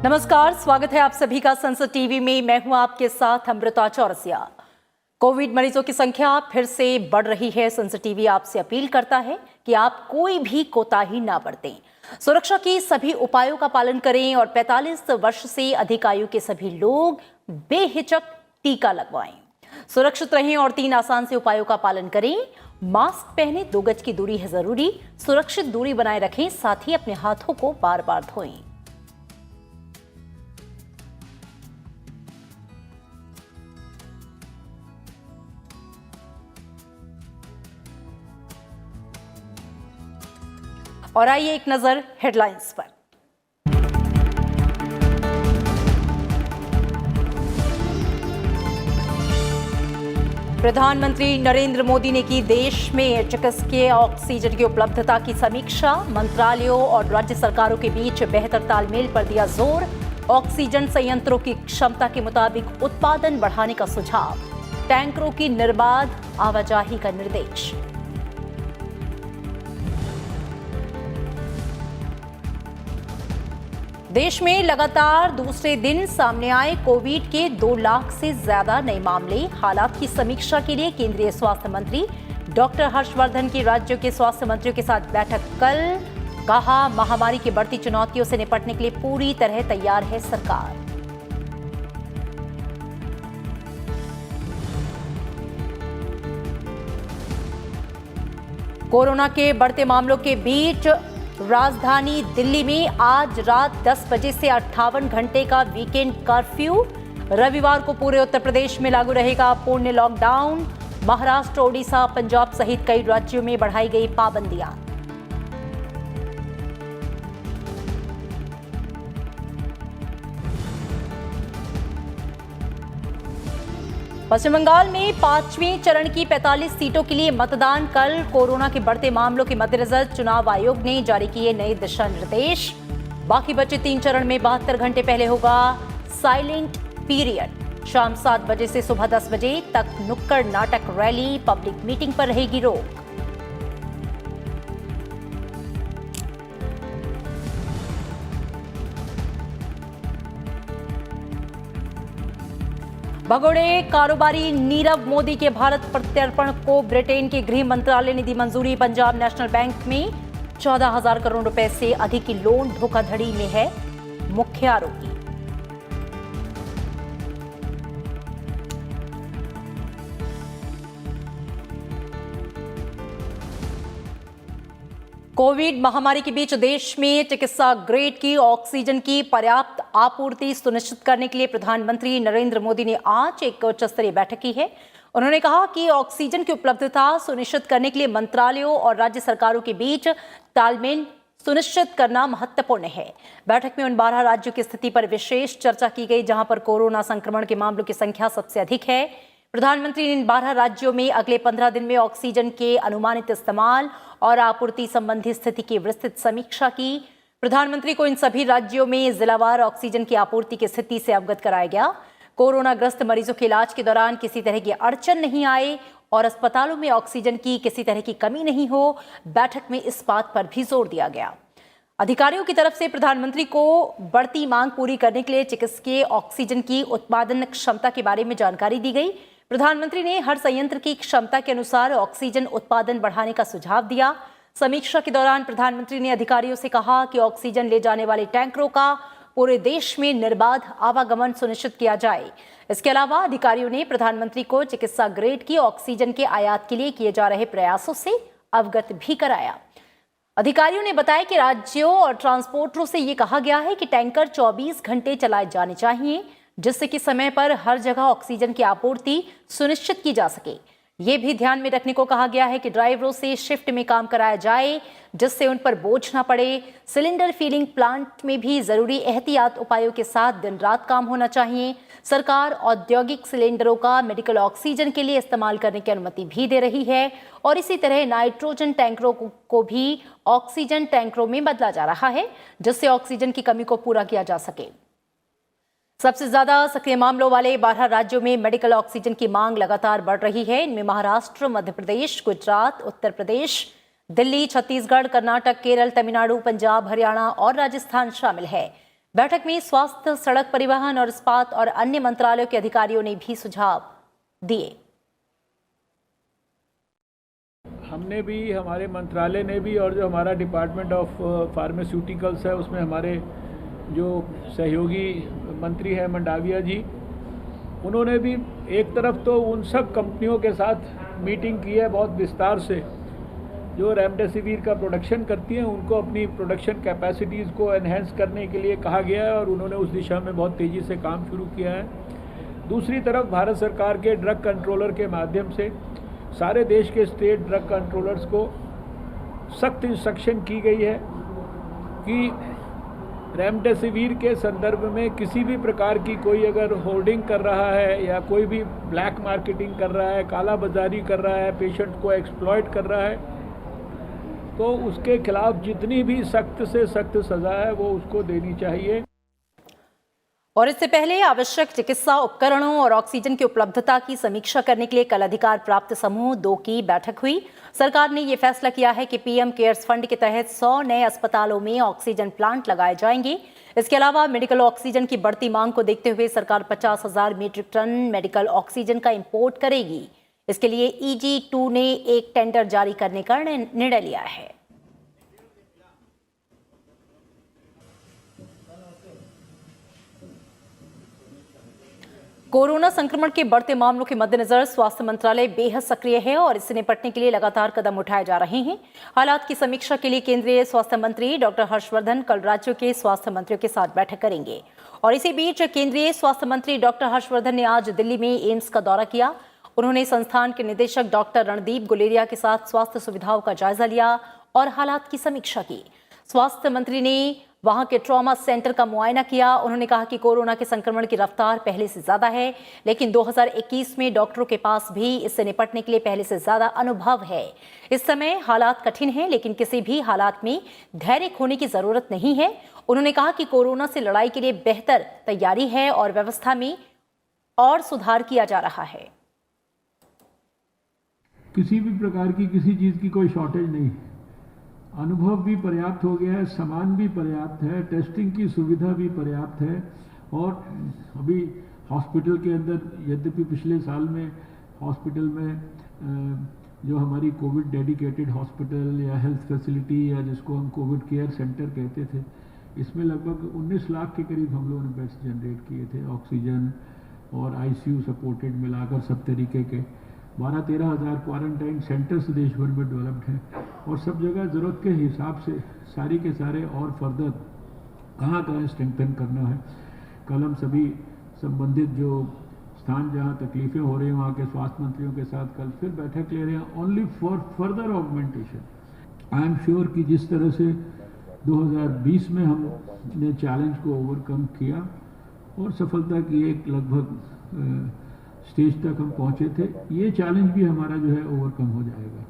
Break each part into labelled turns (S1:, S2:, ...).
S1: नमस्कार, स्वागत है आप सभी का संसद टीवी में। मैं हूं आपके साथ अमृता चौरसिया। कोविड मरीजों की संख्या फिर से बढ़ रही है। संसद टीवी आपसे अपील करता है कि आप कोई भी कोताही ना बरतें, सुरक्षा के सभी उपायों का पालन करें और 45 वर्ष से अधिक आयु के सभी लोग बेहिचक टीका लगवाएं। सुरक्षित रहें और 3 आसान से उपायों का पालन करें। मास्क पहने, 2 गज की दूरी है जरूरी, सुरक्षित दूरी बनाए रखें, साथ ही अपने हाथों को बार बार धोएं। और आइए एक नजर हेडलाइंस पर। प्रधानमंत्री नरेंद्र मोदी ने की देश में चिकित्सकीय ऑक्सीजन की उपलब्धता की समीक्षा। मंत्रालयों और राज्य सरकारों के बीच बेहतर तालमेल पर दिया जोर। ऑक्सीजन संयंत्रों की क्षमता के मुताबिक उत्पादन बढ़ाने का सुझाव। टैंकरों की निर्बाध आवाजाही का निर्देश। देश में लगातार दूसरे दिन सामने आए कोविड के 2 लाख से ज्यादा नए मामले। हालात की समीक्षा के लिए केंद्रीय स्वास्थ्य मंत्री डॉक्टर हर्षवर्धन की राज्यों के स्वास्थ्य मंत्रियों के साथ बैठक कल। कहा, महामारी की बढ़ती चुनौतियों से निपटने के लिए पूरी तरह तैयार है सरकार। कोरोना के बढ़ते मामलों के बीच राजधानी दिल्ली में आज रात 10 बजे से 58 घंटे का वीकेंड कर्फ्यू। रविवार को पूरे उत्तर प्रदेश में लागू रहेगा पूर्ण लॉकडाउन। महाराष्ट्र, ओडिशा, पंजाब सहित कई राज्यों में बढ़ाई गई पाबंदियां। पश्चिम बंगाल में 5वें चरण की 45 सीटों के लिए मतदान कल। कोरोना के बढ़ते मामलों के मद्देनजर चुनाव आयोग ने जारी किए नए दिशा निर्देश। बाकी बचे 3 चरण में 72 घंटे पहले होगा साइलेंट पीरियड। शाम 7 बजे से सुबह 10 बजे तक नुक्कड़ नाटक, रैली, पब्लिक मीटिंग पर रहेगी रोक। भगोड़े कारोबारी नीरव मोदी के भारत प्रत्यर्पण को ब्रिटेन के गृह मंत्रालय ने दी मंजूरी। पंजाब नेशनल बैंक में 14,000 करोड़ रुपए से अधिक की लोन धोखाधड़ी में है मुख्य आरोपी। कोविड महामारी के बीच देश में चिकित्सा ग्रेड की ऑक्सीजन की पर्याप्त आपूर्ति सुनिश्चित करने के लिए प्रधानमंत्री नरेंद्र मोदी ने आज एक उच्च स्तरीय बैठक की है। उन्होंने कहा कि ऑक्सीजन की उपलब्धता सुनिश्चित करने के लिए मंत्रालयों और राज्य सरकारों के बीच तालमेल सुनिश्चित करना महत्वपूर्ण है। बैठक में उन 12 राज्यों की स्थिति पर विशेष चर्चा की गई जहां पर कोरोना संक्रमण के मामलों की संख्या सबसे अधिक है। प्रधानमंत्री ने इन 12 राज्यों में अगले 15 दिन में ऑक्सीजन के अनुमानित इस्तेमाल और आपूर्ति संबंधी स्थिति की विस्तृत समीक्षा की। प्रधानमंत्री को इन सभी राज्यों में जिलावार ऑक्सीजन की आपूर्ति की स्थिति से अवगत कराया गया। कोरोना ग्रस्त मरीजों के इलाज के दौरान किसी तरह की अड़चन नहीं आए और अस्पतालों में ऑक्सीजन की किसी तरह की कमी नहीं हो, बैठक में इस बात पर भी जोर दिया गया। अधिकारियों की तरफ से प्रधानमंत्री को बढ़ती मांग पूरी करने के लिए चिकित्सकीय ऑक्सीजन की उत्पादन क्षमता के बारे में जानकारी दी गई। प्रधानमंत्री ने हर संयंत्र की क्षमता के अनुसार ऑक्सीजन उत्पादन बढ़ाने का सुझाव दिया। समीक्षा के दौरान प्रधानमंत्री ने अधिकारियों से कहा कि ऑक्सीजन ले जाने वाले टैंकरों का पूरे देश में निर्बाध आवागमन सुनिश्चित किया जाए। इसके अलावा अधिकारियों ने प्रधानमंत्री को चिकित्सा ग्रेड की ऑक्सीजन के आयात के लिए किए जा रहे प्रयासों से अवगत भी कराया। अधिकारियों ने बताया कि राज्यों और ट्रांसपोर्टरों से ये कहा गया है कि टैंकर 24 घंटे चलाए जाने चाहिए, जिससे कि समय पर हर जगह ऑक्सीजन की आपूर्ति सुनिश्चित की जा सके। ये भी ध्यान में रखने को कहा गया है कि ड्राइवरों से शिफ्ट में काम कराया जाए, जिससे उन पर बोझ ना पड़े। सिलेंडर फिलिंग प्लांट में भी जरूरी एहतियात उपायों के साथ दिन रात काम होना चाहिए। सरकार औद्योगिक सिलेंडरों का मेडिकल ऑक्सीजन के लिए इस्तेमाल करने की अनुमति भी दे रही है और इसी तरह नाइट्रोजन टैंकरों को भी ऑक्सीजन टैंकरों में बदला जा रहा है, जिससे ऑक्सीजन की कमी को पूरा किया जा सके। सबसे ज्यादा सक्रिय मामलों वाले 12 राज्यों में मेडिकल ऑक्सीजन की मांग लगातार बढ़ रही है। इनमें महाराष्ट्र, मध्य प्रदेश, गुजरात, उत्तर प्रदेश, दिल्ली, छत्तीसगढ़, कर्नाटक, केरल, तमिलनाडु, पंजाब, हरियाणा और राजस्थान शामिल है। बैठक में स्वास्थ्य, सड़क परिवहन और इस्पात और अन्य मंत्रालयों के अधिकारियों ने भी सुझाव दिए।
S2: हमने भी, हमारे मंत्रालय ने भी, और जो हमारा डिपार्टमेंट ऑफ फार्मास्यूटिकल्स है उसमें हमारे जो सहयोगी मंत्री हैं मंडाविया जी, उन्होंने भी एक तरफ तो उन सब कंपनियों के साथ मीटिंग की है बहुत विस्तार से जो रेमडेसिविर का प्रोडक्शन करती हैं, उनको अपनी प्रोडक्शन कैपेसिटीज़ को एनहेंस करने के लिए कहा गया है और उन्होंने उस दिशा में बहुत तेज़ी से काम शुरू किया है। दूसरी तरफ भारत सरकार के ड्रग कंट्रोलर के माध्यम से सारे देश के स्टेट ड्रग कंट्रोलर्स को सख्त इंस्ट्रक्शन की गई है कि रेमडेसिविर के संदर्भ में किसी भी प्रकार की कोई अगर होर्डिंग कर रहा है या कोई भी ब्लैक मार्केटिंग कर रहा है, काला बाजारी कर रहा है, पेशेंट को एक्सप्लॉइट कर रहा है, तो उसके खिलाफ जितनी भी सख्त से सख्त सज़ा है वो उसको देनी चाहिए।
S1: और इससे पहले आवश्यक चिकित्सा उपकरणों और ऑक्सीजन की उपलब्धता की समीक्षा करने के लिए कल अधिकार प्राप्त समूह 2 की बैठक हुई। सरकार ने ये फैसला किया है कि पीएम केयर्स फंड के तहत 100 नए अस्पतालों में ऑक्सीजन प्लांट लगाए जाएंगे। इसके अलावा मेडिकल ऑक्सीजन की बढ़ती मांग को देखते हुए सरकार 50,000 मीट्रिक टन मेडिकल ऑक्सीजन का इंपोर्ट करेगी। इसके लिए EG2 ने एक टेंडर जारी करने का निर्णय लिया है। कोरोना संक्रमण के बढ़ते मामलों के मद्देनजर स्वास्थ्य मंत्रालय बेहद सक्रिय है और इससे निपटने के लिए लगातार कदम उठाए जा रहे हैं। हालात की समीक्षा के लिए केंद्रीय स्वास्थ्य मंत्री डॉक्टर हर्षवर्धन कल राज्यों के स्वास्थ्य मंत्रियों के साथ बैठक करेंगे। और इसी बीच केंद्रीय स्वास्थ्य मंत्री डॉक्टर हर्षवर्धन ने आज दिल्ली में एम्स का दौरा किया। उन्होंने संस्थान के निदेशक डॉक्टर रणदीप गुलेरिया के साथ स्वास्थ्य सुविधाओं का जायजा लिया और हालात की समीक्षा की। स्वास्थ्य मंत्री ने वहां के ट्रॉमा सेंटर का मुआयना किया। उन्होंने कहा कि कोरोना के संक्रमण की रफ्तार पहले से ज्यादा है, लेकिन 2021 में डॉक्टरों के पास भी इससे निपटने के लिए पहले से ज्यादा अनुभव है। इस समय हालात कठिन हैं, लेकिन किसी भी हालात में धैर्य खोने की जरूरत नहीं है। उन्होंने कहा कि कोरोना से लड़ाई के लिए बेहतर तैयारी है और व्यवस्था में और सुधार किया जा रहा है।
S2: किसी भी प्रकार की किसी चीज़ की कोई शॉर्टेज नहीं, अनुभव भी पर्याप्त हो गया है, सामान भी पर्याप्त है, टेस्टिंग की सुविधा भी पर्याप्त है। और अभी हॉस्पिटल के अंदर, यद्यपि पिछले साल में हॉस्पिटल में जो हमारी कोविड डेडिकेटेड हॉस्पिटल या हेल्थ फैसिलिटी या जिसको हम कोविड केयर सेंटर कहते थे, इसमें लगभग 19 लाख के करीब हम लोगों ने बेड्स जनरेट किए थे। ऑक्सीजन और ICU सपोर्टेड मिलाकर सब तरीके के 12-13 हज़ार क्वारंटाइन सेंटर्स देश भर में डेवलप्ड हैं और सब जगह ज़रूरत के हिसाब से सारी के सारे और फर्दर कहाँ स्ट्रेंथन करना है। कल हम सभी संबंधित जो स्थान जहाँ तकलीफ़ें हो रही हैं वहाँ के स्वास्थ्य मंत्रियों के साथ कल फिर बैठक ले रहे हैं only for further augmentation. I am sure कि जिस तरह से 2020 में हमने चैलेंज को ओवरकम किया और सफलता की एक लगभग स्टेज तक हम पहुंचे थे, ये चैलेंज भी हमारा जो है ओवरकम हो जाएगा।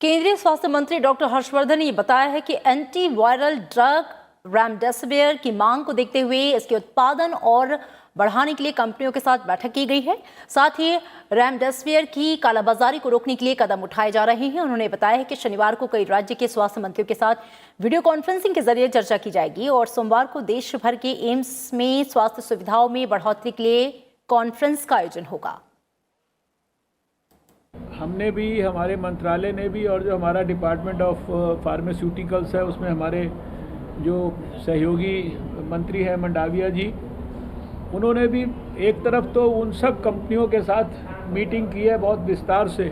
S1: केंद्रीय स्वास्थ्य मंत्री डॉक्टर हर्षवर्धन ने ये बताया है कि एंटीवायरल ड्रग रेमडेसिविर की मांग को देखते हुए इसके उत्पादन और बढ़ाने के लिए कंपनियों के साथ बैठक की गई है। साथ ही रेमडेसिविर की कालाबाजारी को रोकने के लिए कदम उठाए जा रहे हैं। उन्होंने बताया है कि शनिवार को कई राज्य के स्वास्थ्य मंत्रियों के साथ वीडियो कॉन्फ्रेंसिंग के जरिए चर्चा की जाएगी और सोमवार को देश भर के एम्स में स्वास्थ्य सुविधाओं में बढ़ोतरी के लिए कॉन्फ्रेंस का आयोजन होगा।
S2: हमने भी, हमारे मंत्रालय ने भी, और जो हमारा डिपार्टमेंट ऑफ फार्मास्यूटिकल्स है उसमें हमारे जो सहयोगी मंत्री हैं मंडाविया जी, उन्होंने भी एक तरफ तो उन सब कंपनियों के साथ मीटिंग की है बहुत विस्तार से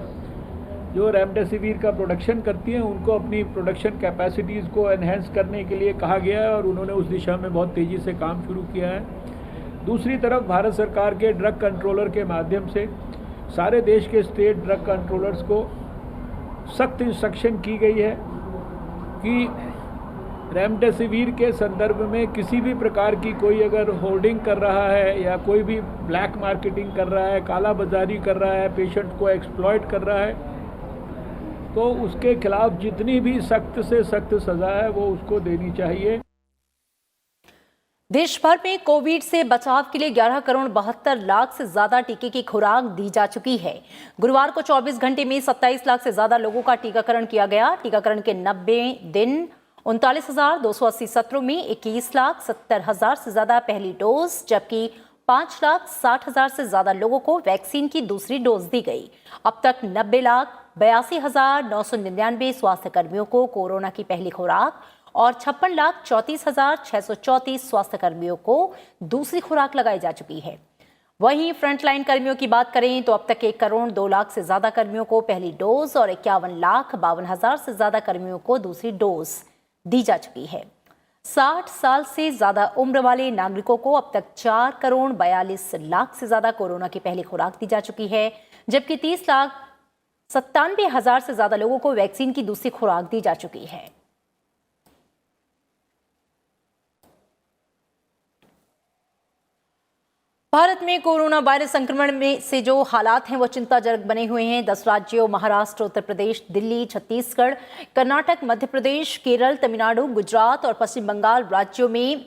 S2: जो रेमडेसिविर का प्रोडक्शन करती हैं, उनको अपनी प्रोडक्शन कैपेसिटीज़ को एनहेंस करने के लिए कहा गया है और उन्होंने उस दिशा में बहुत तेज़ी से काम शुरू किया है। दूसरी तरफ भारत सरकार के ड्रग कंट्रोलर के माध्यम से सारे देश के स्टेट ड्रग कंट्रोलर्स को सख्त इंस्ट्रक्शन की गई है कि रेमडेसिविर के संदर्भ में किसी भी प्रकार की कोई अगर होर्डिंग कर रहा है या कोई भी ब्लैक मार्केटिंग कर रहा है, काला बाजारी कर रहा है, पेशेंट को एक्सप्लॉइट कर रहा है, तो उसके खिलाफ जितनी भी सख्त से सख्त सज़ा है वो उसको देनी चाहिए।
S1: देश भर में कोविड से बचाव के लिए 11 करोड़ 72 लाख से ज्यादा टीके की खुराक दी जा चुकी है। गुरुवार को 24 घंटे में 27 लाख से ज्यादा लोगों का टीकाकरण किया गया। टीकाकरण के 90 दिन 39,280 सत्रों में 21,70,000 से ज्यादा पहली डोज, जबकि 5,60,000 से ज्यादा लोगों को वैक्सीन की दूसरी डोज दी गई। अब तक 90,82,999 स्वास्थ्य कर्मियों को कोरोना की पहली खुराक और 56,34,634 स्वास्थ्य कर्मियों को दूसरी खुराक लगाई जा चुकी है। वहीं फ्रंटलाइन कर्मियों की बात करें तो अब तक 1 करोड़ 2 लाख से ज्यादा कर्मियों को पहली डोज और 51,52,000 से ज्यादा कर्मियों को दूसरी डोज दी जा चुकी है। 60 साल से ज्यादा उम्र वाले नागरिकों को अब तक 4 करोड़ 42 लाख से ज्यादा कोरोना की पहली खुराक दी जा चुकी है, जबकि 30,97,000 से ज्यादा लोगों को वैक्सीन की दूसरी खुराक दी जा चुकी है। भारत में कोरोना वायरस संक्रमण में से जो हालात हैं वो चिंताजनक बने हुए हैं। 10 राज्यों महाराष्ट्र, उत्तर प्रदेश, दिल्ली, छत्तीसगढ़, कर्नाटक, मध्य प्रदेश, केरल, तमिलनाडु, गुजरात और पश्चिम बंगाल राज्यों में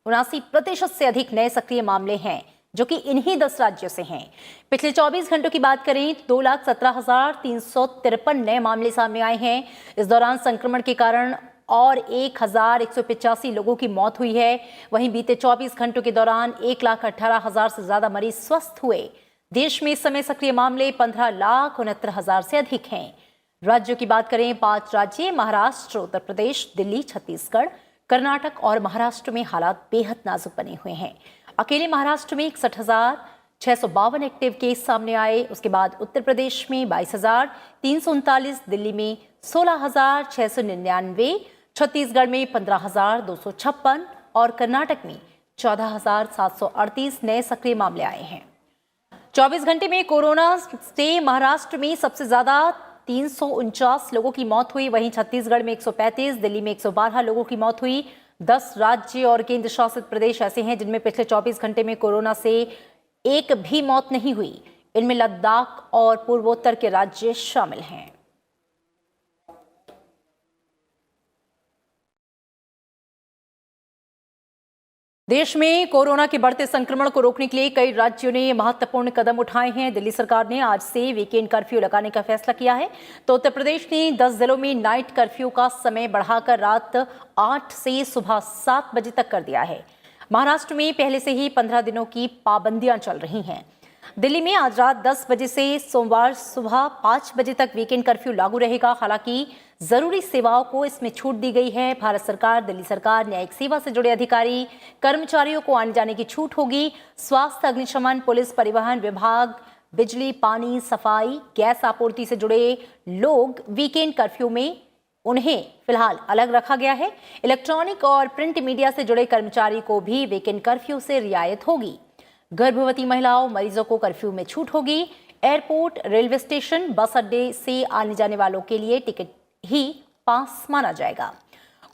S1: 79% से अधिक नए सक्रिय मामले हैं, जो कि इन्हीं 10 राज्यों से हैं। पिछले 24 घंटों की बात करें तो 2,17,353 नए मामले सामने आए हैं। इस दौरान संक्रमण के कारण और 1,185 लोगों की मौत हुई है। वहीं बीते 24 घंटों के दौरान 1,18,000 से ज्यादा मरीज स्वस्थ हुए। देश में इस समय सक्रिय मामले 15,69,000 से अधिक हैं। राज्यों की बात करें, 5 राज्य महाराष्ट्र, उत्तर प्रदेश, दिल्ली, छत्तीसगढ़, कर्नाटक और महाराष्ट्र में हालात बेहद नाजुक बने हुए हैं। अकेले महाराष्ट्र में 61,652 एक्टिव केस सामने आए। उसके बाद उत्तर प्रदेश में 22,339, दिल्ली में 16,699, छत्तीसगढ़ में 15,256 और कर्नाटक में 14,738 नए सक्रिय मामले आए हैं। 24 घंटे में कोरोना से महाराष्ट्र में सबसे ज्यादा 349 लोगों की मौत हुई। वहीं छत्तीसगढ़ में 135, दिल्ली में 112 लोगों की मौत हुई। 10 राज्य और केंद्र शासित प्रदेश ऐसे हैं जिनमें पिछले 24 घंटे में कोरोना से एक भी मौत नहीं हुई। इनमें लद्दाख और पूर्वोत्तर के राज्य शामिल हैं। देश में कोरोना के बढ़ते संक्रमण को रोकने के लिए कई राज्यों ने महत्वपूर्ण कदम उठाए हैं। दिल्ली सरकार ने आज से वीकेंड कर्फ्यू लगाने का फैसला किया है, तो उत्तर प्रदेश ने 10 जिलों में नाइट कर्फ्यू का समय बढ़ाकर रात 8 से सुबह 7 बजे तक कर दिया है। महाराष्ट्र में पहले से ही 15 दिनों की पाबंदियां चल रही हैं। दिल्ली में आज रात 10 बजे से सोमवार सुबह 5 बजे तक वीकेंड कर्फ्यू लागू रहेगा। हालांकि जरूरी सेवाओं को इसमें छूट दी गई है। भारत सरकार, दिल्ली सरकार, न्यायिक सेवा से जुड़े अधिकारी, कर्मचारियों को आने जाने की छूट होगी। स्वास्थ्य, अग्निशमन, पुलिस, परिवहन विभाग, बिजली, पानी, सफाई, गैस आपूर्ति से जुड़े लोग वीकेंड कर्फ्यू में उन्हें फिलहाल अलग रखा गया है। इलेक्ट्रॉनिक और प्रिंट मीडिया से जुड़े कर्मचारी को भी वीकेंड कर्फ्यू से रियायत होगी। गर्भवती महिलाओं, मरीजों को कर्फ्यू में छूट होगी। एयरपोर्ट, रेलवे स्टेशन, बस अड्डे से आने जाने वालों के लिए टिकट ही पास माना जाएगा।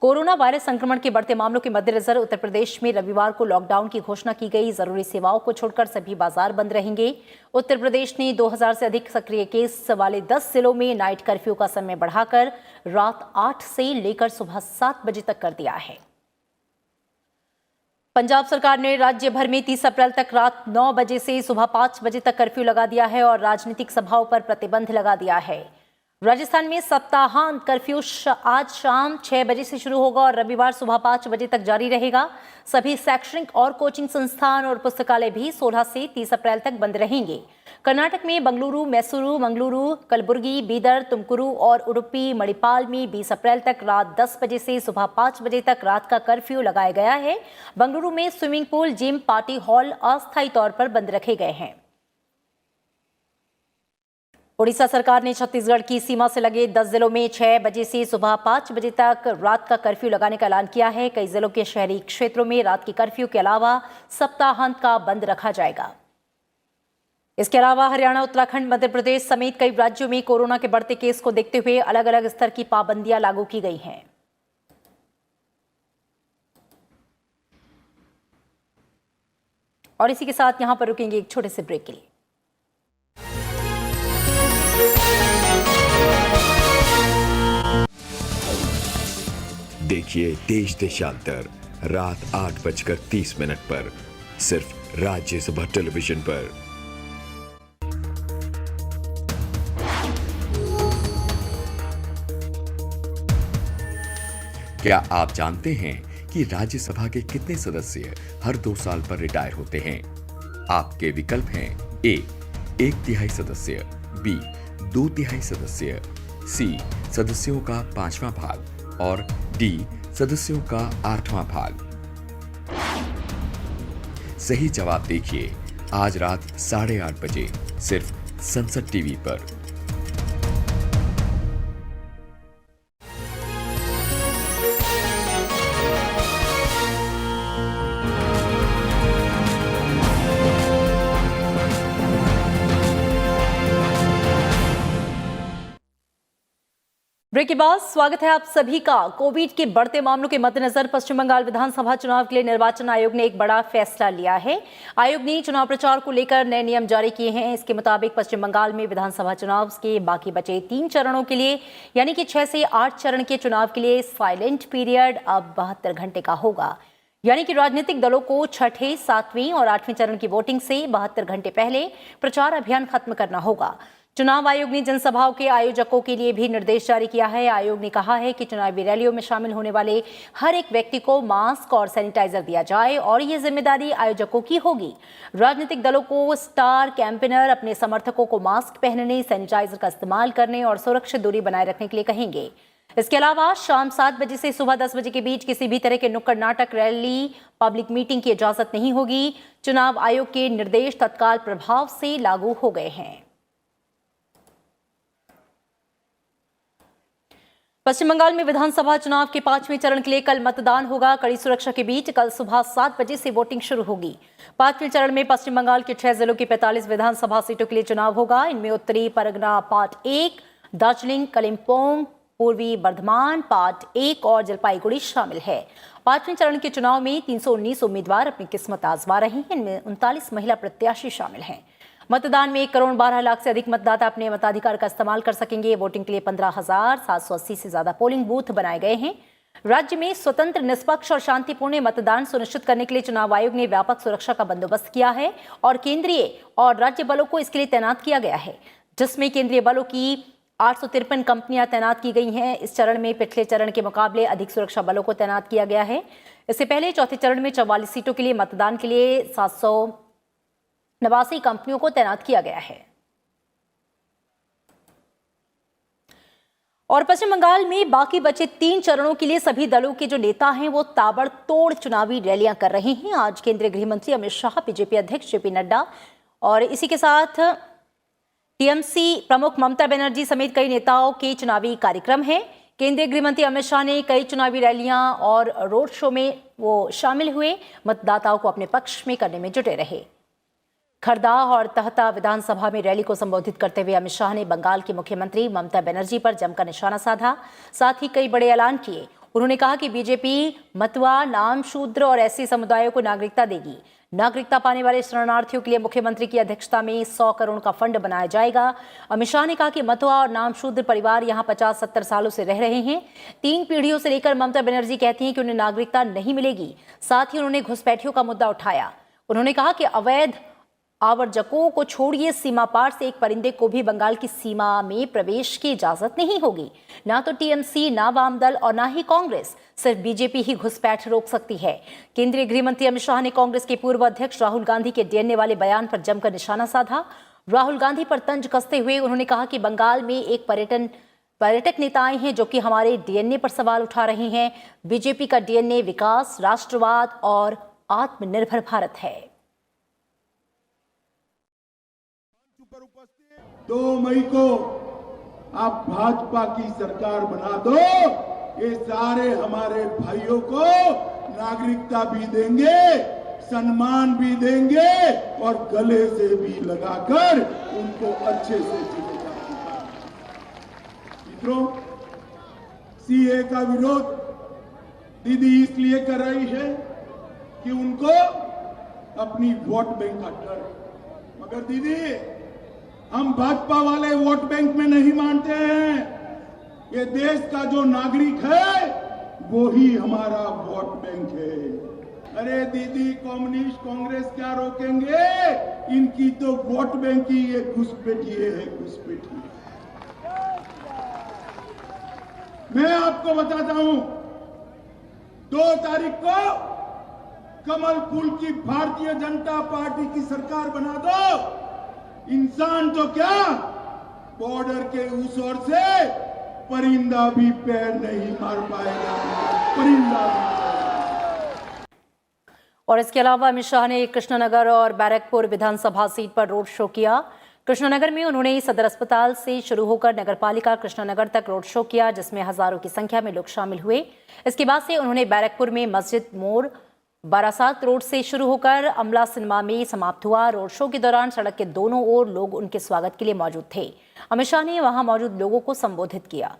S1: कोरोना वायरस संक्रमण के बढ़ते मामलों के मद्देनजर उत्तर प्रदेश में रविवार को लॉकडाउन की घोषणा की गई। जरूरी सेवाओं को छोड़कर सभी बाजार बंद रहेंगे। उत्तर प्रदेश ने 2000 से अधिक सक्रिय केस वाले 10 जिलों में नाइट कर्फ्यू का समय बढ़ाकर रात 8 से लेकर सुबह 7 बजे तक कर दिया है। पंजाब सरकार ने राज्य भर में 30 अप्रैल तक रात 9 बजे से सुबह 5 बजे तक कर्फ्यू लगा दिया है और राजनीतिक सभाओं पर प्रतिबंध लगा दिया है। राजस्थान में सप्ताहांत कर्फ्यू आज शाम 6 बजे से शुरू होगा और रविवार सुबह 5 बजे तक जारी रहेगा। सभी शैक्षणिक और कोचिंग संस्थान और पुस्तकालय भी 16 से 30 अप्रैल तक बंद रहेंगे। कर्नाटक में बंगलुरु, मैसूरू, मंगलुरु, कलबुर्गी, बीदर, तुमकुरू और उडुपी, मणिपाल में 20 अप्रैल तक रात 10 बजे से सुबह 5 बजे तक रात का कर्फ्यू लगाया गया है। बंगलुरु में swimming pool, gym, party hall अस्थायी तौर पर बंद रखे गए हैं। उड़ीसा सरकार ने छत्तीसगढ़ की सीमा से लगे 10 जिलों में 6 बजे से सुबह 5 बजे तक रात का कर्फ्यू लगाने का ऐलान किया है। कई जिलों के शहरी क्षेत्रों में रात के कर्फ्यू के अलावा सप्ताहांत का बंद रखा जाएगा। इसके अलावा हरियाणा, उत्तराखंड, मध्य प्रदेश समेत कई राज्यों में कोरोना के बढ़ते केस को देखते हुए अलग अलग स्तर की पाबंदियां लागू की गई हैं। और इसी के साथ यहां पर रुकेंगे एक छोटे से ब्रेक के लिए।
S3: देखिए देश देशांतर रात 8:30 पर सिर्फ राज्यसभा टेलीविजन पर। क्या आप जानते हैं कि राज्यसभा के कितने सदस्य हर 2 साल पर रिटायर होते हैं? आपके विकल्प हैं ए 1/3 सदस्य, बी 2/3 सदस्य, सी सदस्यों का 5वां भाग और डी सदस्यों का 8वां भाग। सही जवाब देखिए आज रात 8:30 बजे सिर्फ संसद टीवी पर।
S1: ब्रेक के बाद स्वागत है आप सभी का। कोविड के बढ़ते मामलों के मद्देनजर पश्चिम बंगाल विधानसभा चुनाव के लिए निर्वाचन आयोग ने एक बड़ा फैसला लिया है। आयोग ने चुनाव प्रचार को लेकर नए नियम जारी किए हैं। इसके मुताबिक पश्चिम बंगाल में विधानसभा चुनाव के बाकी बचे 3 चरणों के लिए यानी कि 6 से 8 चरण के चुनाव के लिए साइलेंट पीरियड अब 72 घंटे का होगा। यानी कि राजनीतिक दलों को छठे, 7वें और 8वें चरण की वोटिंग से 72 घंटे पहले प्रचार अभियान खत्म करना होगा। चुनाव आयोग ने जनसभाओं के आयोजकों के लिए भी निर्देश जारी किया है। आयोग ने कहा है कि चुनावी रैलियों में शामिल होने वाले हर एक व्यक्ति को मास्क और सैनिटाइजर दिया जाए और ये जिम्मेदारी आयोजकों की होगी। राजनीतिक दलों को स्टार कैंपेनर अपने समर्थकों को मास्क पहनने, सैनिटाइजर का इस्तेमाल करने और सुरक्षित दूरी बनाए रखने के लिए कहेंगे। इसके अलावा शाम 7 बजे से सुबह 10 बजे के बीच किसी भी तरह के नुक्कड़ नाटक, रैली, पब्लिक मीटिंग की इजाजत नहीं होगी। चुनाव आयोग के निर्देश तत्काल प्रभाव से लागू हो गए हैं। पश्चिम बंगाल में विधानसभा चुनाव के 5वें चरण के लिए कल मतदान होगा। कड़ी सुरक्षा के बीच कल सुबह 7 बजे से वोटिंग शुरू होगी। 5वें चरण में पश्चिम बंगाल के 6 जिलों की 45 विधानसभा सीटों के लिए चुनाव होगा। इनमें उत्तरी परगना पार्ट 1, दार्जिलिंग, कलिम्पोंग, पूर्वी बर्धमान पार्ट 1 और जलपाईगुड़ी शामिल है। 5वें चरण के चुनाव में 319 उम्मीदवार अपनी किस्मत आजमा रहे हैं। इनमें 39 महिला प्रत्याशी शामिल हैं। मतदान में 1 करोड़ 12 लाख से अधिक मतदाता अपने मताधिकार का इस्तेमाल कर सकेंगे। वोटिंग के लिए 15,780 से ज्यादा पोलिंग बूथ बनाए गए हैं। राज्य में स्वतंत्र, निष्पक्ष और शांतिपूर्ण मतदान सुनिश्चित करने के लिए चुनाव आयोग ने व्यापक सुरक्षा का बंदोबस्त किया है और केंद्रीय और राज्य बलों को इसके लिए तैनात किया गया है, जिसमें केंद्रीय बलों की 853 कंपनियां तैनात की गई हैं। इस चरण में पिछले चरण के मुकाबले अधिक सुरक्षा बलों को तैनात किया गया है। इससे पहले चौथे चरण में 44 सीटों के लिए मतदान के लिए 789 कंपनियों को तैनात किया गया है। और पश्चिम बंगाल में बाकी बचे 3 चरणों के लिए सभी दलों के जो नेता हैं वो ताबड़तोड़ चुनावी रैलियां कर रहे हैं। आज केंद्रीय गृह मंत्री अमित शाह, बीजेपी अध्यक्ष जेपी नड्डा और इसी के साथ टीएमसी प्रमुख ममता बनर्जी समेत कई नेताओं के चुनावी कार्यक्रम हैं। केंद्रीय गृह मंत्री अमित शाह ने कई चुनावी रैलियां और रोड शो में वो शामिल हुए, मतदाताओं को अपने पक्ष में करने में जुटे रहे। खरदा और तहता विधानसभा में रैली को संबोधित करते हुए अमित शाह ने बंगाल की मुख्यमंत्री ममता बनर्जी पर जमकर निशाना साधा, साथ ही कई बड़े ऐलान किए। उन्होंने कहा कि बीजेपी मतुआ, नाम शूद्र और ऐसे समुदायों को नागरिकता देगी। नागरिकता पाने वाले शरणार्थियों के लिए मुख्यमंत्री की अध्यक्षता में 100 करोड़ का फंड बनाया जाएगा। अमित शाह ने कहा कि मतुआ और नाम शूद्र परिवार यहां 50-70 सालों से रह रहे हैं। 3 पीढ़ियों से लेकर ममता बनर्जी कहती हैं कि उन्हें नागरिकता नहीं मिलेगी। साथ ही उन्होंने घुसपैठियों का मुद्दा उठाया। उन्होंने कहा कि अवैध आवर्जकों को छोड़िए, सीमा पार से एक परिंदे को भी बंगाल की सीमा में प्रवेश की इजाजत नहीं होगी। ना तो टीएमसी, ना वाम दल और ना ही कांग्रेस, सिर्फ बीजेपी ही घुसपैठ रोक सकती है। केंद्रीय गृह मंत्री अमित शाह ने कांग्रेस के पूर्व अध्यक्ष राहुल गांधी के डीएनए वाले बयान पर जमकर निशाना साधा। राहुल गांधी पर तंज कसते हुए उन्होंने कहा कि बंगाल में एक पर्यटक नेताएं हैं जो कि हमारे डीएनए पर सवाल उठा रहे हैं। बीजेपी का डीएनए विकास, राष्ट्रवाद और आत्मनिर्भर भारत है।
S4: 2 मई को आप भाजपा की सरकार बना दो, ये सारे हमारे भाइयों को नागरिकता भी देंगे, सम्मान भी देंगे और गले से भी लगाकर उनको अच्छे से जिम्मेदार। मित्रों, सीए का विरोध दीदी इसलिए कर रही है कि उनको अपनी वोट बैंक का डर है। मगर दीदी, हम भाजपा वाले वोट बैंक में नहीं मानते हैं। ये देश का जो नागरिक है वो ही हमारा वोट बैंक है। अरे दीदी, कम्युनिस्ट कांग्रेस क्या रोकेंगे? इनकी तो वोट बैंक ही ये घुसपैठिए है, घुसपैठिए। मैं आपको बताता हूं, 2 तारीख को कमल फूल की भारतीय जनता पार्टी की सरकार बना दो। इंसान तो क्या, बॉर्डर के उस ओर से परिंदा भी पैर नहीं मार पाएगा, परिंदा भी।
S1: और इसके अलावा अमित शाह ने कृष्णनगर और बैरकपुर विधानसभा सीट पर रोड शो किया। कृष्णनगर में उन्होंने सदर अस्पताल से शुरू होकर नगरपालिका कृष्णनगर तक रोड शो किया, जिसमें हजारों की संख्या में लोग शामिल हुए। इसके बाद से उन्होंने बैरकपुर में मस्जिद मोड़ बारासात रोड से शुरू होकर अमला सिनेमा में समाप्त हुआ। रोड शो के दौरान सड़क के दोनों ओर लोग उनके स्वागत के लिए मौजूद थे। अमित शाह ने वहां मौजूद लोगों को संबोधित किया।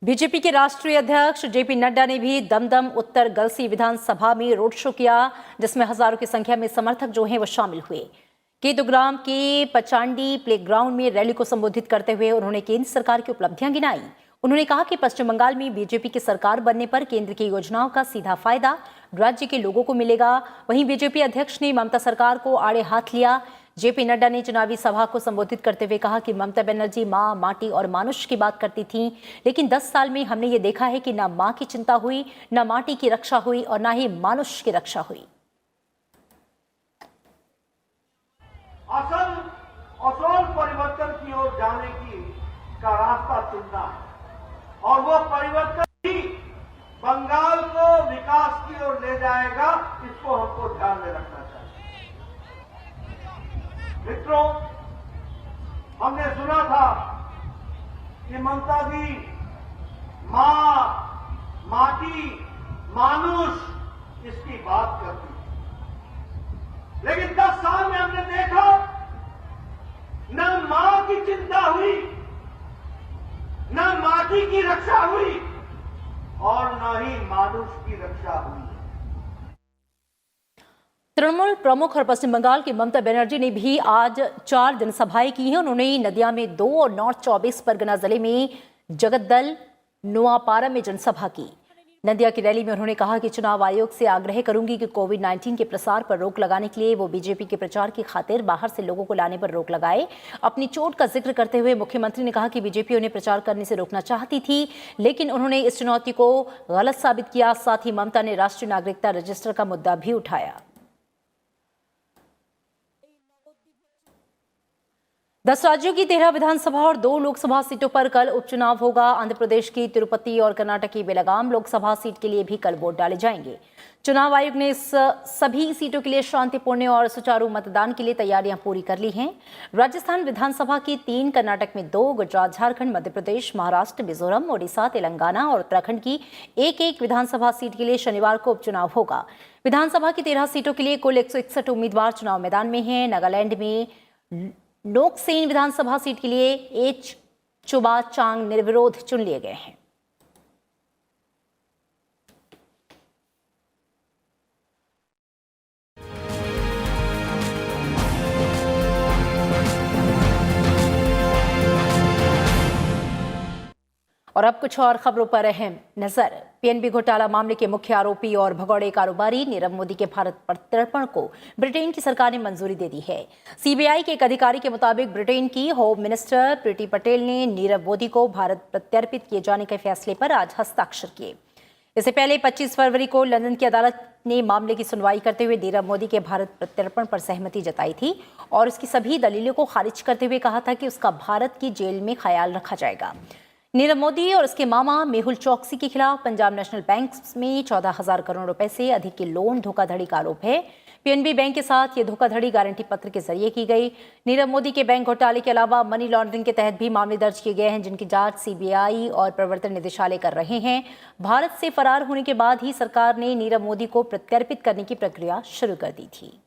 S1: बीजेपी के राष्ट्रीय अध्यक्ष जेपी नड्डा ने भी दमदम उत्तर गलसी विधानसभा में रोड शो किया, जिसमें हजारों की संख्या में समर्थक जो हैं वो शामिल हुए। केतुग्राम के पचांडी प्लेग्राउंड में रैली को संबोधित करते हुए उन्होंने केंद्र सरकार की उपलब्धियां गिनाई। उन्होंने कहा कि पश्चिम बंगाल में बीजेपी की सरकार बनने पर केंद्र की योजनाओं का सीधा फायदा राज्य के लोगों को मिलेगा। वहीं बीजेपी अध्यक्ष ने ममता सरकार को आड़े हाथ लिया। जेपी नड्डा ने चुनावी सभा को संबोधित करते हुए कहा कि ममता बनर्जी मां, माटी और मानुष की बात करती थीं, लेकिन 10 साल में हमने ये देखा है कि ना मां की चिंता हुई, ना माटी की रक्षा हुई और ना ही मानुष की रक्षा हुई।
S5: असल परिवर्तन की ओर जाने का रास्ता चुनना है और वो परिवर्तन ही बंगाल को विकास की ओर ले जाएगा। इसको हमको ध्यान में रखना चाहिए। मित्रों, हमने सुना था कि ममता जी मां, माटी, मानुष इसकी बात करती है, लेकिन 10 साल में हमने देखा न मां की चिंता हुई, न माटी की रक्षा हुई और न ही मानुष की रक्षा हुई।
S1: तृणमूल प्रमुख और पश्चिम बंगाल की ममता बनर्जी ने भी आज 4 जनसभाएं की हैं। उन्होंने नदिया में 2 और नॉर्थ 24 परगना जिले में जगद्दल नुआपारा में जनसभा की। नदिया की रैली में उन्होंने कहा कि चुनाव आयोग से आग्रह करूंगी कि कोविड-19 के प्रसार पर रोक लगाने के लिए वो बीजेपी के प्रचार की खातिर बाहर से लोगों को लाने पर रोक लगाए। अपनी चोट का जिक्र करते हुए मुख्यमंत्री ने कहा कि बीजेपी उन्हें प्रचार करने से रोकना चाहती थी, लेकिन उन्होंने इस चुनौती को गलत साबित किया। साथ ही ममता ने राष्ट्रीय नागरिकता रजिस्टर का मुद्दा भी उठाया। 10 राज्यों की 13 विधानसभा और 2 लोकसभा सीटों पर कल उपचुनाव होगा। आंध्र प्रदेश की तिरुपति और कर्नाटक की बेलगाम लोकसभा सीट के लिए भी कल वोट डाले जाएंगे। चुनाव आयोग ने इस सभी सीटों के लिए शांतिपूर्ण और सुचारू मतदान के लिए तैयारियां पूरी कर ली हैं। राजस्थान विधानसभा की 3, कर्नाटक में 2, गुजरात, झारखंड, मध्य प्रदेश, महाराष्ट्र, मिजोरम, ओडिशा, तेलंगाना और उत्तराखंड की 1-1 विधानसभा सीट के लिए शनिवार को उपचुनाव होगा। विधानसभा की 13 सीटों के लिए कुल 161 उम्मीदवार चुनाव मैदान में हैं। नागालैंड में नोकसेन विधानसभा सीट के लिए एच चुबा चांग निर्विरोध चुन लिए गए हैं। और अब कुछ और खबरों पर अहम नजर। पीएनबी घोटाला मामले के मुख्य आरोपी और भगौड़े कारोबारी नीरव मोदी के भारत प्रत्यर्पण को ब्रिटेन की सरकार ने मंजूरी दे दी है। सीबीआई के एक अधिकारी के मुताबिक ब्रिटेन की होम मिनिस्टर प्रीति पटेल ने नीरव मोदी को भारत प्रत्यर्पित किए जाने के फैसले पर आज हस्ताक्षर किए। इससे पहले 25 फरवरी को लंदन की अदालत ने मामले की सुनवाई करते हुए नीरव मोदी के भारत प्रत्यर्पण पर सहमति जताई थी और उसकी सभी दलीलों को खारिज करते हुए कहा था कि उसका भारत की जेल में ख्याल रखा जाएगा। नीरव मोदी और उसके मामा मेहुल चोकसी के खिलाफ पंजाब नेशनल बैंक में 14,000 करोड़ रुपए से अधिक के लोन धोखाधड़ी का आरोप है। पीएनबी बैंक के साथ ये धोखाधड़ी गारंटी पत्र के जरिए की गई। नीरव मोदी के बैंक घोटाले के अलावा मनी लॉन्ड्रिंग के तहत भी मामले दर्ज किए गए हैं, जिनकी जांच सीबीआई और प्रवर्तन निदेशालय कर रहे हैं। भारत से फरार होने के बाद ही सरकार ने नीरव मोदी को प्रत्यर्पित करने की प्रक्रिया शुरू कर दी थी।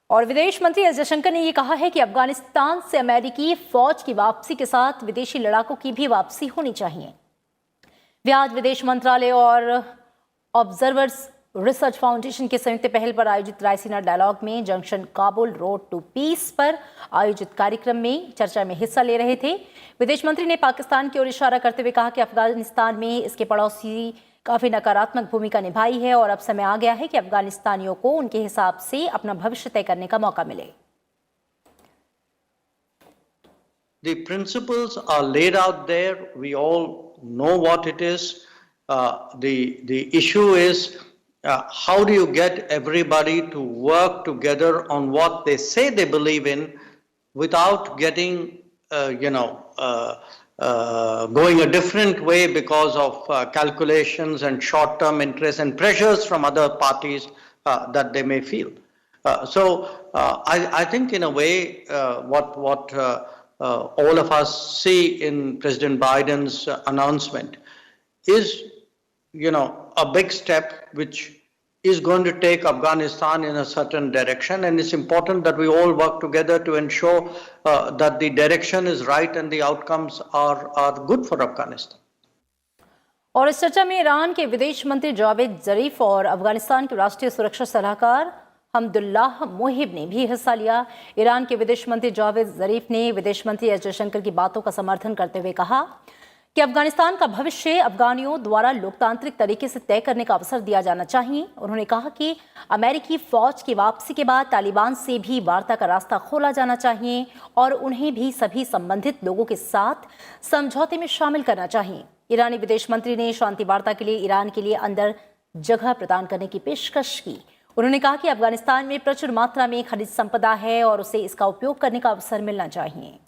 S1: और विदेश मंत्री एस जयशंकर ने यह कहा है कि अफगानिस्तान से अमेरिकी फौज की वापसी के साथ विदेशी लड़ाकों की भी वापसी होनी चाहिए। वे आज विदेश मंत्रालय और ऑब्जर्वर्स रिसर्च फाउंडेशन के संयुक्त पहल पर आयोजित रायसीना डायलॉग में junction Kabul road to peace पर आयोजित कार्यक्रम में चर्चा में हिस्सा ले रहे थे। विदेश मंत्री ने पाकिस्तान की ओर इशारा करते हुए कहा कि अफगानिस्तान में इसके पड़ोसी काफी नकारात्मक भूमिका निभाई है और अब समय आ गया है कि अफगानिस्तानियों को उनके हिसाब से अपना भविष्य तय करने का मौका मिले।
S6: The principles are laid out there. We all know what it is. The issue is how do you get everybody to work together on what they say they believe in without getting, going a different way because of calculations and short-term interests and pressures from other parties that they may feel. I think in a way what all of us see in President Biden's announcement is, a big step which is going to take Afghanistan in a certain direction, and it's important that we all work together to ensure that the direction is right and the outcomes are good for Afghanistan.
S1: और इस चर्चा में Iran के विदेश मंत्री जावेद जरीफ और अफगानिस्तान के राष्ट्रीय सुरक्षा सलाहकार हमदुल्लाह मोहिब ने भी हिस्सा लिया। ईरान के विदेश मंत्री जावेद जरीफ ने विदेश मंत्री एस जयशंकर की बातों का समर्थन करते हुए कहा कि अफगानिस्तान का भविष्य अफगानियों द्वारा लोकतांत्रिक तरीके से तय करने का अवसर दिया जाना चाहिए। उन्होंने कहा कि अमेरिकी फौज की वापसी के बाद तालिबान से भी वार्ता का रास्ता खोला जाना चाहिए और उन्हें भी सभी संबंधित लोगों के साथ समझौते में शामिल करना चाहिए। ईरानी विदेश मंत्री ने शांति वार्ता के लिए ईरान के लिए अंदर जगह प्रदान करने की पेशकश की। उन्होंने कहा कि अफगानिस्तान में प्रचुर मात्रा में खनिज संपदा है और उसे इसका उपयोग करने का अवसर मिलना चाहिए।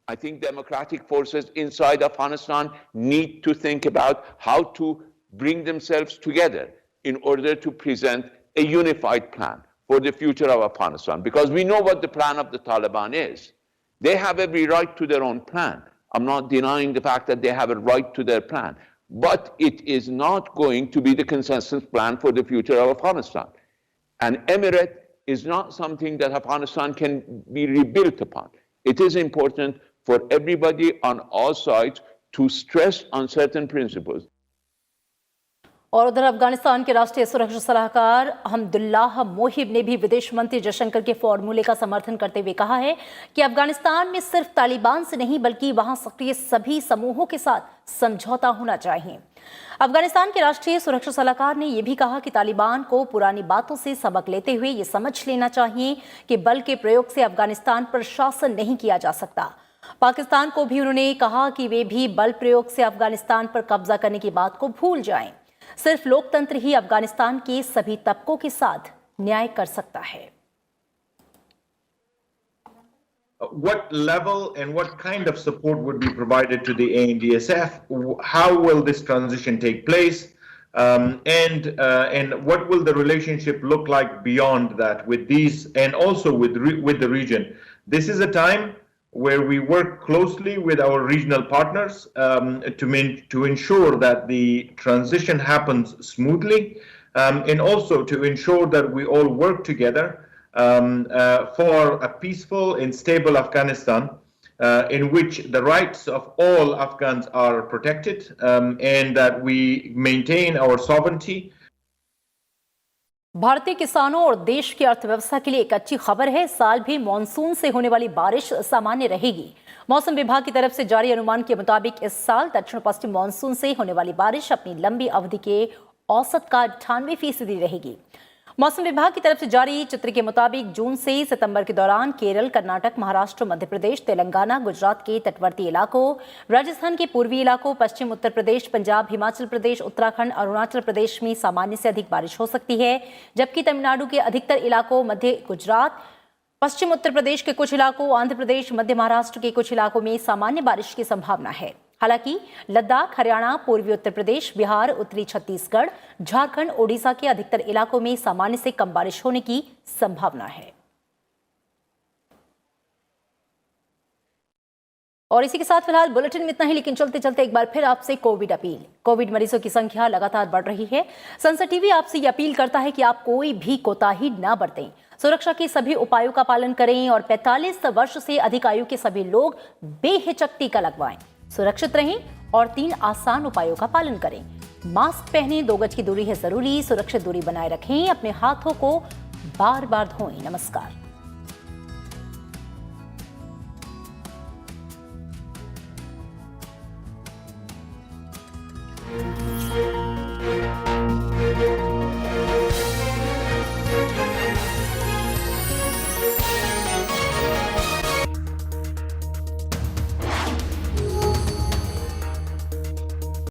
S7: I think democratic forces inside Afghanistan need to think about how to bring themselves together in order to present a unified plan for the future of Afghanistan, because we know what the plan of the Taliban is. They have every right to their own plan. I'm not denying the fact that they have a right to their plan, but it is not going to be the consensus plan for the future of Afghanistan. An emirate is not something that Afghanistan can be rebuilt upon. It is important for everybody on all sides to stress on certain principles.
S1: और उधर अफगानिस्तान के राष्ट्रीय सुरक्षा सलाहकार हमदुल्लाह मोहिब ने भी विदेश मंत्री जयशंकर के फॉर्मूले का समर्थन करते हुए कहा है कि अफगानिस्तान में सिर्फ तालिबान से नहीं बल्कि वहां सक्रिय सभी समूहों के साथ समझौता होना चाहिए। अफगानिस्तान के राष्ट्रीय सुरक्षा सलाहकार ने यह भी कहा कि तालिबान को पुरानी बातों से सबक लेते हुए ये समझ लेना चाहिए कि बल के प्रयोग से अफगानिस्तान पर शासन नहीं किया जा सकता। पाकिस्तान को भी उन्होंने कहा कि वे भी बल प्रयोग से अफगानिस्तान पर कब्जा करने की बात को भूल जाएं। सिर्फ लोकतंत्र ही अफगानिस्तान के सभी तबकों के साथ न्याय कर सकता है।
S8: What level and what kind of support would be provided to the ANDSF? How will this transition take place? And what will the relationship look like beyond that with these and also with the region? This is a time where we work closely with our regional partners to ensure that the transition happens smoothly, and also to ensure that we all work together for a peaceful and stable Afghanistan in which the rights of all Afghans are protected, and that we maintain our sovereignty.
S1: भारतीय किसानों और देश की अर्थव्यवस्था के लिए एक अच्छी खबर है। साल भी मानसून से होने वाली बारिश सामान्य रहेगी। मौसम विभाग की तरफ से जारी अनुमान के मुताबिक इस साल दक्षिण पश्चिम मानसून से होने वाली बारिश अपनी लंबी अवधि के औसत का 98% रहेगी। मौसम विभाग की तरफ से जारी चित्र के मुताबिक जून से सितंबर के दौरान केरल, कर्नाटक, महाराष्ट्र, मध्य प्रदेश, तेलंगाना, गुजरात के तटवर्ती इलाकों, राजस्थान के पूर्वी इलाकों, पश्चिम उत्तर प्रदेश, पंजाब, हिमाचल प्रदेश, उत्तराखंड, अरुणाचल प्रदेश में सामान्य से अधिक बारिश हो सकती है, जबकि तमिलनाडु के अधिकतर इलाकों, मध्य गुजरात, पश्चिम उत्तर प्रदेश के कुछ इलाकों, आंध्र प्रदेश, मध्य महाराष्ट्र के कुछ इलाकों में सामान्य बारिश की संभावना है। हालांकि लद्दाख, हरियाणा, पूर्वी उत्तर प्रदेश, बिहार, उत्तरी छत्तीसगढ़, झारखंड, ओडिशा के अधिकतर इलाकों में सामान्य से कम बारिश होने की संभावना है। और इसी के साथ फिलहाल बुलेटिन में इतना ही, लेकिन चलते चलते एक बार फिर आपसे कोविड अपील। कोविड मरीजों की संख्या लगातार बढ़ रही है। संसद टीवी आपसे ये अपील करता है कि आप कोई भी कोताही ना बरतें, सुरक्षा के सभी उपायों का पालन करें और 45 वर्ष से अधिक आयु के सभी लोग बेहिचक टीका लगवाएं। सुरक्षित रहें और 3 आसान उपायों का पालन करें। मास्क पहनें, 2 गज की दूरी है जरूरी, सुरक्षित दूरी बनाए रखें, अपने हाथों को बार-बार धोएं। नमस्कार।